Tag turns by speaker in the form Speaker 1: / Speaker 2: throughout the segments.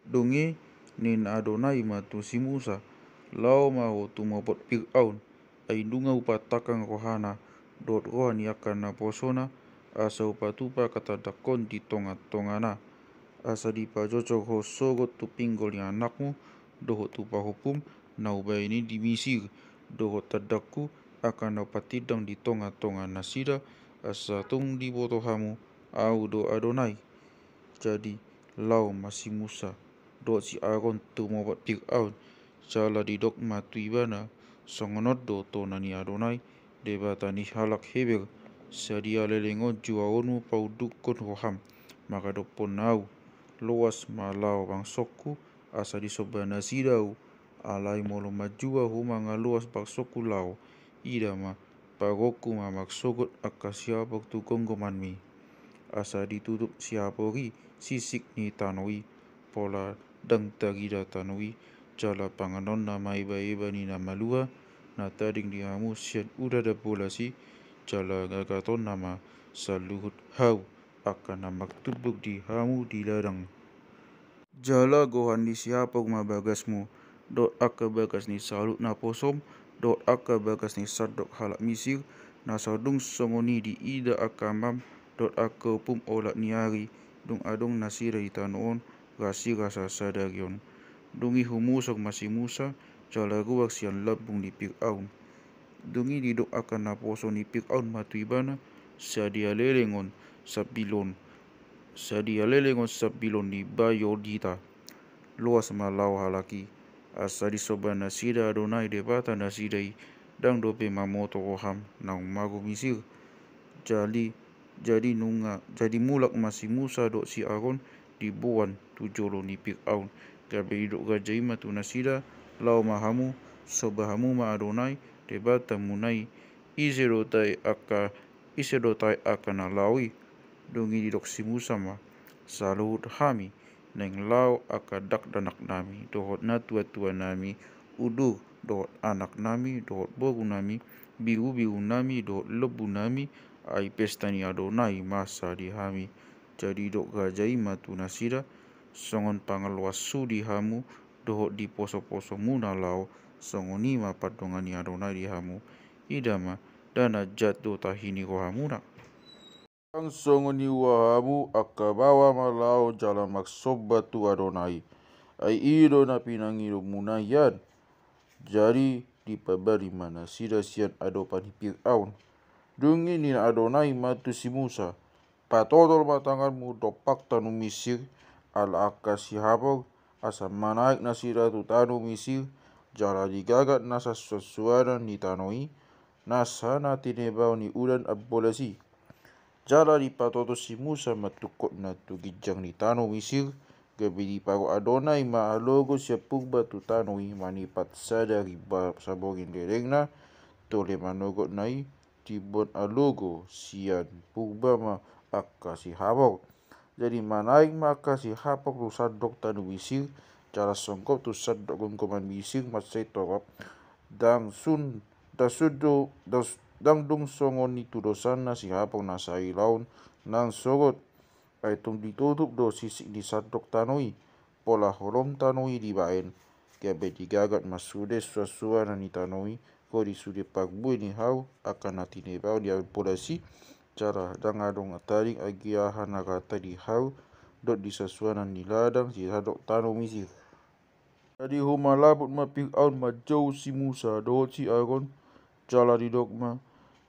Speaker 1: Dungi nin Adonai matu si Musa, lau mau tu mabot Fir'aun, ay dunga upatakang rohana, dot rohani akan na posona, asa upatupa kata dakon di tonga-tongana, asa di pajocok ho sogot tu pinggol yang anakmu, dohot tu pahupum, na ubay ini di Misir, dohot tadakku, akan na patidang di tonga-tonga nasida, asa tung di botohamu, au do Adonai. Jadi lau masih Musa, do si Aaron tu mobat Fir'aun, sala di dok matu ibana, songonot do to nani Adonai, debata ni halak heber, sadia lelengon juaonu paudukon roham, maka dopon nau, luas malau bang sokku, asa di sobana sidau, alai molo majua humanga luas bang sokku lau, idama, pagoku mamak sogot akasia tu gonggoman mi. Asa ditutup siapori sisik ni tanoi pola dang tagida tanoi jala panganon nama iba ni nama lua na tading di hamu sian udah da polasi jala gagaton nama saluhut hau akan nama tubuk di hamu di ladang jala gohan di siapog mabagasmu dot akka bagas ni salut na posom dot akka bagas ni sadok halak misir na sadung songoni di ida akamam dot akka pum olak niari dung adong nasira itanoon rasi rasa sadarion dungi humusok masih Musa jala ruak sian labung di Fir'aun dungi didok akan naposo ni Fir'aun matu ibana sadia lelengon sabilon ni bayo dita luas malau halaki asa di soba nasida Adonai debata nasidai dang dope mamoto roham nang magu misir jadi mulak masih Musa dok si Aaron dibuan tujolo ni Fir'aun gabe dok gajaima tu nasida lau mahamu sobahamu ma Adonai debata munai isedotai aka na lawi dongi dok si Musa ma salut hami neng lau aka dak danak nami dohot na tua nami udur dohot anak nami dohot bogu nami biru nami dohot lebu nami ai pesta ni Adonai masa di hami jadi dok gajai matu nasida songon pangaluas di hamu dohot di poso-poso muna lau songoni ma padongan ni Adonai di hamu idama dana jat do tahini rohamuna ang songoni wahamu akabawa malau jalan maksoba tu Adonai ai ido na pinangido munayan jadi di pabari mana sida sian adopan Fir'aun dungi ni Adonai matu si Musa patodol matanganmu dopak tanu Misir ala akasi habog asa manaik nasira tu tanu Misir jala digagat nasa sesuara ni tanoi nasa na tinebau ni udan abolasi jala di patoto si Musa matukot na tu gijang ni tanu Misir gabi di pago Adonai maalogo siya pugba tu tanoi manipat sada riba sabogin derengna tole manogot nai tibon alogo sian pugba ma akasi habok jadi manaik maka si habok tu sadok tanu Misir cara songkop tu sadok gongkoman Misir masai torop dang dung songoni tu dosana si habok nasai laun nang sogot ay tung ditutup do sisik di sadok tanoi pola holom tanoi di baen gabe digagat masude suasua ni tanoi ko di sude pagbui ni hau akan natinebau di polasi cara dang adong ataring agia hanagata di hau dot di sasuanan ni ladang si sadok tanu Misir jadi humalabut ma Fir'aun ma jauh si Musa do si Aaron jala di dogma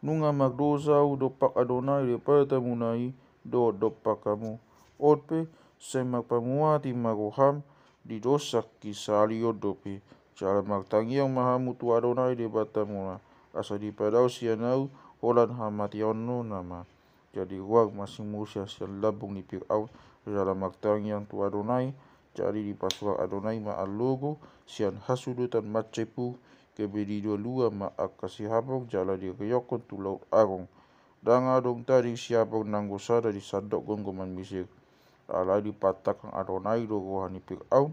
Speaker 1: nunga magdosa dopak Adonai daripada munai dopak kamu otpe semak pamuati magoham di dosak kisalio dope jala magtangiang mahamu tu Adonai debata muna asa di padau sianau holan hamationu nama jadi ruang masih Musa sian labung ni Fir'aun jala magtangiang tu Adonai jadi di pasuak Adonai ma alogo sian hasudutan macepu kebedi dua ma akasi habong jala di keyokon tu laut Arong danga dong tadi siapong nanggosada di sadok gonggoman Misir ala di patakang Adonai do rohani Fir'aun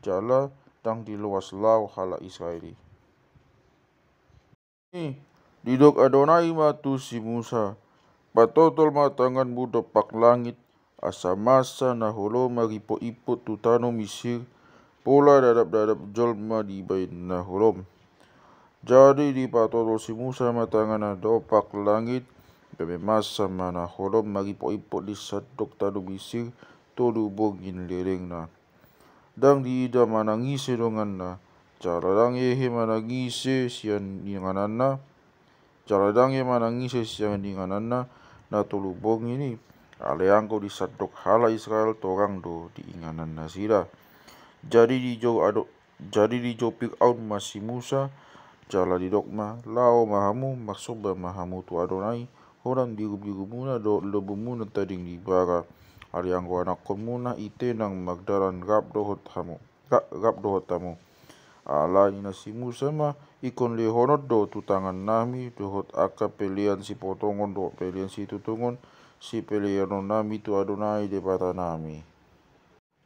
Speaker 1: jala dang di luas lau hala Israeli didok Adonai matu si Musa patotol matangan dopak langit asa masa na holoma ipot-ipot tu tano Mesir, pola dadap-dadap jolma di bain na holom. Jadi di patolo si Musa matangan na dopak langit, bebe masa mana holom magipot-ipot di sadok tano Mesir, tolu bogin lereng na. Dang di ida manangise dongan na, jaradang yehe manangise sian inganan na, jaradang ye manangise sian inganan na tolu bong ini, aleangko di sadok hala Israel torang do di inganan na sida. Jadi di jo Fir'aun masih Musa, jala di dokma, lao mahamu, maksoba mahamu tu Adonai, orang biru-biru muna do lebu muna tading di bara, aliangko anak kon muna itenang magdaran rap dohot tamu. Ala ina si Musa ma ikon lehonot do tu tangan nami dohot aka pelian si potongon do pelian si tutungon si pelian nami tu Adonai de bata nami.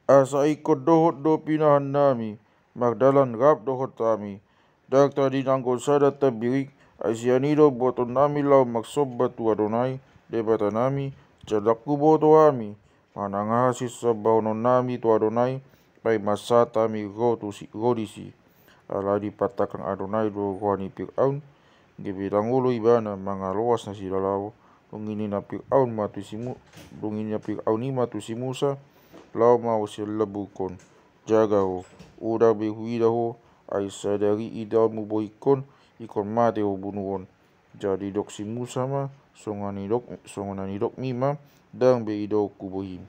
Speaker 1: Asa ikut dohot do pinahan nami, magdalan rap dohot kami. Dak tadi nangko sada tabirik, asianido boton nami lau maksobat tu Adonai, debata nami, jadakku boto kami. Manangasi sabaonon nami tu Adonai, pai masata mi godisi. Ala dipatakan Adonai do rohani Fir'aun, gebidang ulu ibana mangaloas na si lalawo, dungini na Fir'aun matu si Musa, lau mau silabukon jaga ho uda behuida ho ay sadari ida mo boykon ikon mate ho bunuon. Jadi dok si Musa ma songanani dok mima dang be ido kubohim.